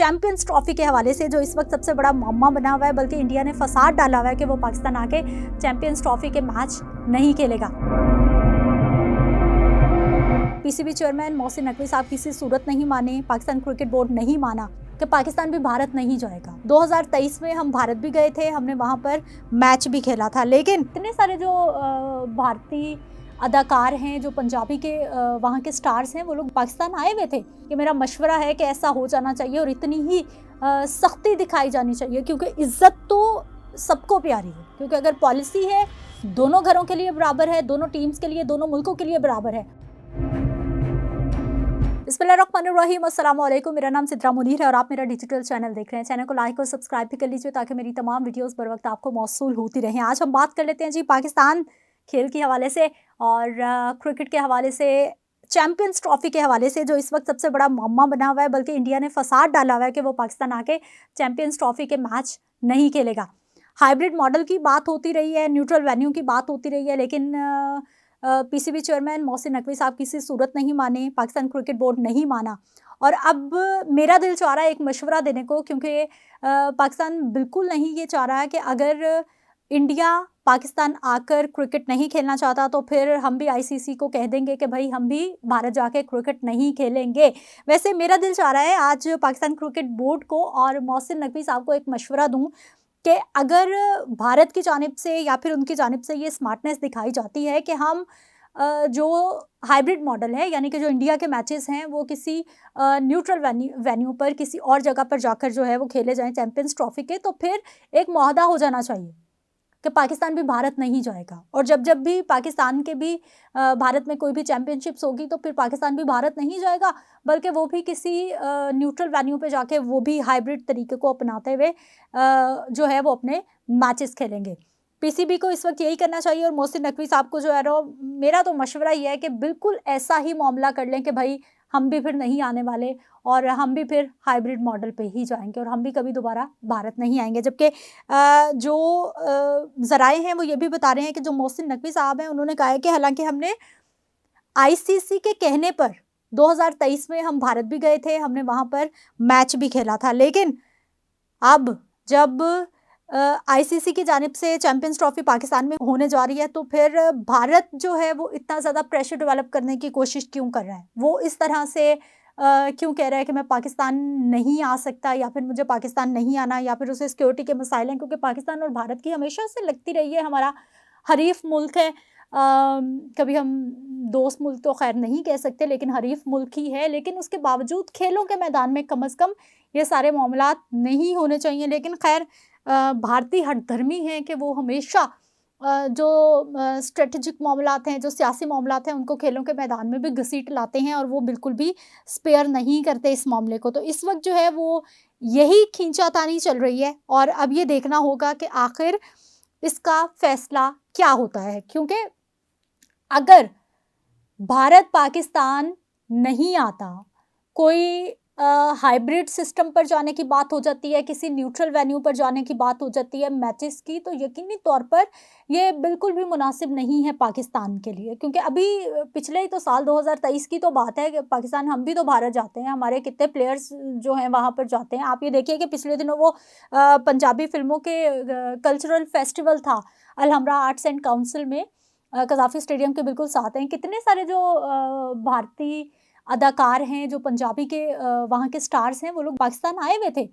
Champions trophy के हवाले से जो इस वक्त सबसे बड़ा मामला बना हुआ है, बल्कि इंडिया ने फसाद डाला हुआ है कि वो पाकिस्तान आके चैंपियंस ट्रॉफी के मैच नहीं खेलेगा। पीसीबी चेयरमैन मोहसिन नकवी साहब किसी सूरत नहीं माने, पाकिस्तान क्रिकेट बोर्ड नहीं माना कि पाकिस्तान भी भारत नहीं जाएगा। 2023 में हम भारत भी गए थे, हमने वहाँ पर मैच भी खेला था, लेकिन इतने सारे जो भारतीय अदाकार हैं, जो पंजाबी के वहाँ के स्टार्स हैं, वो लोग पाकिस्तान आए हुए थे कि मेरा मशवरा है कि ऐसा हो जाना चाहिए और इतनी ही सख्ती दिखाई जानी चाहिए, क्योंकि इज्जत तो सबको प्यारी है। क्योंकि अगर पॉलिसी है, दोनों घरों के लिए बराबर है, दोनों टीम्स के लिए, दोनों मुल्कों के लिए बराबर है। बिस्मिल्लाहिर्रहमानिर्रहीम, अस्सलाम वालेकुम। मेरा नाम सिद्रा मुनीर है और आप मेरा डिजिटल चैनल देख रहे हैं। चैनल को लाइक और सब्सक्राइब भी कर लीजिए ताकि मेरी तमाम वीडियोस बर वक्त आपको मौसूल होती रहें। आज हम बात कर लेते हैं जी पाकिस्तान खेल के हवाले से और क्रिकेट के हवाले से, चैंपियंस ट्रॉफी के हवाले से जो इस वक्त सबसे बड़ा मामला बना हुआ है, बल्कि इंडिया ने फसाद डाला हुआ है कि वो पाकिस्तान आके चैंपियंस ट्रॉफी के मैच नहीं खेलेगा। हाइब्रिड मॉडल की बात होती रही है, न्यूट्रल वेन्यू की बात होती रही है, लेकिन पीसीबी चेयरमैन मोहसिन नकवी साहब किसी सूरत नहीं माने, पाकिस्तान क्रिकेट बोर्ड नहीं माना। और अब मेरा दिल चाह रहा है एक मशवरा देने को, क्योंकि पाकिस्तान बिल्कुल नहीं ये चाह रहा है कि अगर इंडिया पाकिस्तान आकर क्रिकेट नहीं खेलना चाहता तो फिर हम भी आईसीसी को कह देंगे कि भाई हम भी भारत जाके क्रिकेट नहीं खेलेंगे। वैसे मेरा दिल चाह रहा है आज पाकिस्तान क्रिकेट बोर्ड को और मोहसिन नकवी साहब को एक मशवरा दूं कि अगर भारत की जानिब से या फिर उनकी जानिब से ये स्मार्टनेस दिखाई जाती है कि हम जो हाइब्रिड मॉडल है, यानी कि जो इंडिया के मैचेस हैं वो किसी न्यूट्रल वेन्यू पर किसी और जगह पर जाकर जो है वो खेले जाएं चैंपियंस ट्रॉफी के, तो फिर एक मुआहदा हो जाना चाहिए कि पाकिस्तान भी भारत नहीं जाएगा। और जब जब भी पाकिस्तान के भी भारत में कोई भी चैंपियनशिप्स होगी तो फिर पाकिस्तान भी भारत नहीं जाएगा, बल्कि वो भी किसी न्यूट्रल वेन्यू पे जाके वो भी हाइब्रिड तरीके को अपनाते हुए जो है वो अपने मैचेस खेलेंगे। पीसीबी को इस वक्त यही करना चाहिए और मोहसिन नकवी साहब को जो है ना, मेरा तो मशवरा ये है कि बिल्कुल ऐसा ही मामला कर लें कि भाई हम भी फिर नहीं आने वाले और हम भी फिर हाइब्रिड मॉडल पे ही जाएंगे और हम भी कभी दोबारा भारत नहीं आएंगे। जबकि जो ज़राए हैं वो ये भी बता रहे हैं कि जो मोहसिन नकवी साहब हैं उन्होंने कहा है कि हालांकि हमने आईसीसी के कहने पर 2023 में हम भारत भी गए थे, हमने वहाँ पर मैच भी खेला था, लेकिन अब जब आईसीसी की जानिब से चैंपियंस ट्रॉफी पाकिस्तान में होने जा रही है तो फिर भारत जो है वो इतना ज़्यादा प्रेशर डेवलप करने की कोशिश क्यों कर रहा है, वो इस तरह से क्यों कह रहा है कि मैं पाकिस्तान नहीं आ सकता या फिर मुझे पाकिस्तान नहीं आना, या फिर उसे सिक्योरिटी के मसाइल हैं, क्योंकि पाकिस्तान और भारत की हमेशा से लगती रही है हमारा हरीफ मुल्क है। कभी हम दोस्त मुल्क तो खैर नहीं कह सकते, लेकिन हरीफ मुल्क ही है, लेकिन उसके बावजूद खेलों के मैदान में कम अज़ कम ये सारे मामलात नहीं होने चाहिए। लेकिन खैर भारतीय हठधर्मी हैं कि वो हमेशा जो स्ट्रेटजिक मामलात हैं, जो सियासी मामलात हैं, उनको खेलों के मैदान में भी घसीट लाते हैं और वो बिल्कुल भी स्पेयर नहीं करते इस मामले को। तो इस वक्त जो है वो यही खींचातानी चल रही है और अब ये देखना होगा कि आखिर इसका फैसला क्या होता है, क्योंकि अगर भारत पाकिस्तान नहीं आता, कोई हाइब्रिड सिस्टम पर जाने की बात हो जाती है, किसी न्यूट्रल वेन्यू पर जाने की बात हो जाती है मैचेस की, तो यकीनी तौर पर ये बिल्कुल भी मुनासिब नहीं है पाकिस्तान के लिए। क्योंकि अभी पिछले ही तो साल 2023 की तो बात है कि पाकिस्तान, हम भी तो भारत जाते हैं, हमारे कितने प्लेयर्स जो हैं वहाँ पर जाते हैं। आप ये देखिए कि पिछले दिनों वो पंजाबी फिल्मों के कल्चरल फेस्टिवल था अलहमरा आर्ट्स एंड काउंसिल में, कज़ाफ़ी स्टेडियम के बिल्कुल साथ हैं। कितने सारे जो भारतीय अदाकार हैं, जो पंजाबी के वहाँ के स्टार्स हैं, वो लोग पाकिस्तान आए हुए थे।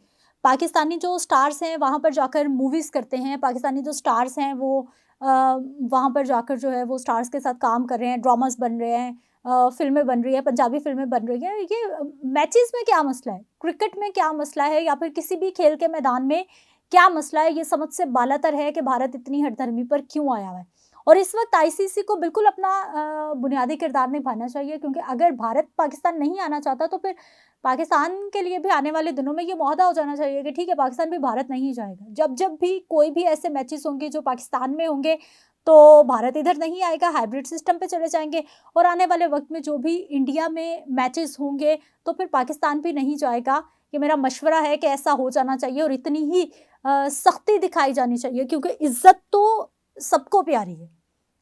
पाकिस्तानी जो स्टार्स हैं वहाँ पर जाकर मूवीज़ करते हैं, पाकिस्तानी जो स्टार्स हैं वो वहाँ पर जाकर जो है वो स्टार्स के साथ काम कर रहे हैं, ड्रामास बन रहे हैं, फिल्में बन रही हैं, पंजाबी फिल्में बन रही हैं। ये मैचेस में क्या मसला है, क्रिकेट में क्या मसला है, या फिर किसी भी खेल के मैदान में क्या मसला है, ये समझ से बालातर है कि भारत इतनी हठधर्मी पर क्यों आया हुआ है। और इस वक्त आईसीसी को बिल्कुल अपना बुनियादी किरदार निभाना चाहिए, क्योंकि अगर भारत पाकिस्तान नहीं आना चाहता तो फिर पाकिस्तान के लिए भी आने वाले दिनों में ये मुआहदा हो जाना चाहिए कि ठीक है, पाकिस्तान भी भारत नहीं जाएगा। जब जब भी कोई भी ऐसे मैचेस होंगे जो पाकिस्तान में होंगे तो भारत इधर नहीं आएगा, हाइब्रिड सिस्टम पे चले जाएंगे, और आने वाले वक्त में जो भी इंडिया में मैचेस होंगे तो फिर पाकिस्तान भी नहीं जाएगा। ये मेरा मशवरा है कि ऐसा हो जाना चाहिए और इतनी ही सख्ती दिखाई जानी चाहिए, क्योंकि इज्जत तो सबको प्यारी है,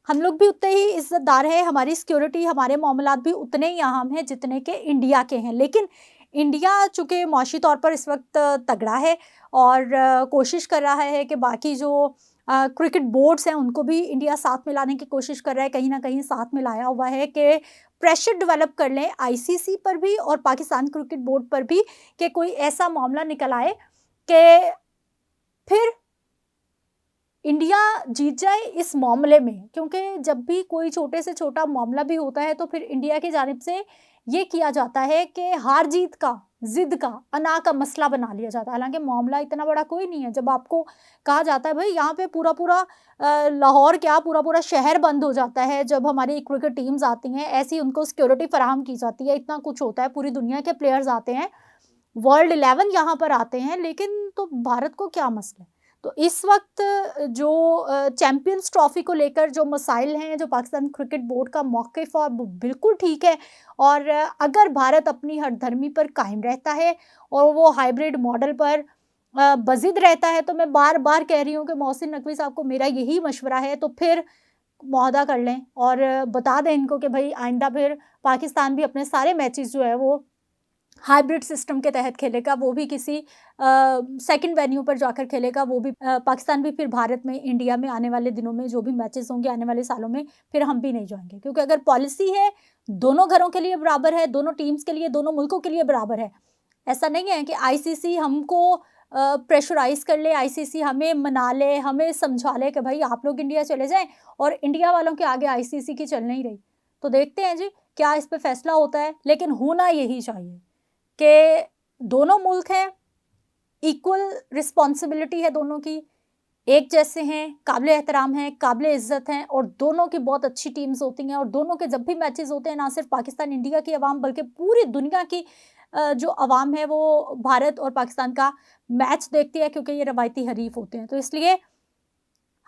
हम लोग भी उतने ही इज्जतदार हैं, हमारी सिक्योरिटी, हमारे मामलात भी उतने ही अहम हैं जितने के इंडिया के हैं। लेकिन इंडिया चूँकि मुआशी तौर पर इस वक्त तगड़ा है और कोशिश कर रहा है कि बाकी जो क्रिकेट बोर्ड्स हैं उनको भी इंडिया साथ में लाने की कोशिश कर रहा है, कहीं ना कहीं साथ में लाया हुआ है कि प्रेशर डेवलप कर लें आईसीसी पर भी और पाकिस्तान क्रिकेट बोर्ड पर भी कि कोई ऐसा मामला निकल आए कि फिर इंडिया जीत जाए इस मामले में। क्योंकि जब भी कोई छोटे से छोटा मामला भी होता है तो फिर इंडिया की जानिब से ये किया जाता है कि हार जीत का, जिद का, अना का मसला बना लिया जाता है। हालांकि मामला इतना बड़ा कोई नहीं है। जब आपको कहा जाता है भाई यहाँ पे पूरा पूरा लाहौर क्या पूरा पूरा शहर बंद हो जाता है जब हमारी क्रिकेट टीम्स आती हैं, ऐसी उनको सिक्योरिटी फराहम की जाती है, इतना कुछ होता है, पूरी दुनिया के प्लेयर्स आते हैं, वर्ल्ड 11 यहाँ पर आते हैं, लेकिन तो भारत को क्या मसला है। तो इस वक्त जो चैंपियंस ट्रॉफी को लेकर जो मसाइल हैं, जो पाकिस्तान क्रिकेट बोर्ड का मौक़िफ़ है वो बिल्कुल ठीक है। और अगर भारत अपनी हठधर्मी पर कायम रहता है और वो हाइब्रिड मॉडल पर बज़िद रहता है, तो मैं बार बार कह रही हूँ कि मोहसिन नकवी साहब को मेरा यही मशवरा है, तो फिर मुआहदा कर लें और बता दें इनको कि भाई आइंदा फिर पाकिस्तान भी अपने सारे मैचेस जो है वो हाइब्रिड सिस्टम के तहत खेलेगा, वो भी किसी सेकंड वेन्यू पर जाकर खेलेगा, वो भी पाकिस्तान भी फिर भारत में, इंडिया में आने वाले दिनों में जो भी मैचेस होंगे आने वाले सालों में, फिर हम भी नहीं जाएंगे। क्योंकि अगर पॉलिसी है दोनों घरों के लिए बराबर है, दोनों टीम्स के लिए, दोनों मुल्कों के लिए बराबर है। ऐसा नहीं है कि आईसीसी हमको प्रेशराइज कर ले, आईसीसी हमें मना ले, हमें समझा ले कि भाई आप लोग इंडिया चले जाएं और इंडिया वालों के आगे आईसीसी की चल नहीं रही। तो देखते हैं जी क्या इस पर फैसला होता है, लेकिन होना यही चाहिए कि दोनों मुल्क हैं, इक्वल रिस्पॉन्सिबिलिटी है दोनों की, एक जैसे हैं, काबिल एहतराम हैं, काबिल इज़्ज़त हैं और दोनों की बहुत अच्छी टीम्स होती हैं। और दोनों के जब भी मैचेस होते हैं, ना सिर्फ पाकिस्तान इंडिया की आवाम बल्कि पूरी दुनिया की जो आवाम है वो भारत और पाकिस्तान का मैच देखती है, क्योंकि ये रवायती हरीफ होते हैं। तो इसलिए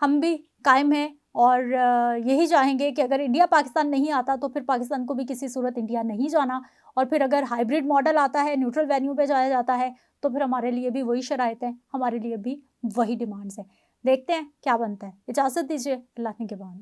हम भी कायम हैं और यही चाहेंगे कि अगर इंडिया पाकिस्तान नहीं आता तो फिर पाकिस्तान को भी किसी सूरत इंडिया नहीं जाना, और फिर अगर हाइब्रिड मॉडल आता है, न्यूट्रल वेन्यू पे जाया जाता है, तो फिर हमारे लिए भी वही शराइत है, हमारे लिए भी वही डिमांड्स हैं। देखते हैं क्या बनता है। इजाज़त दीजिए, अल्लाह के निगहबान।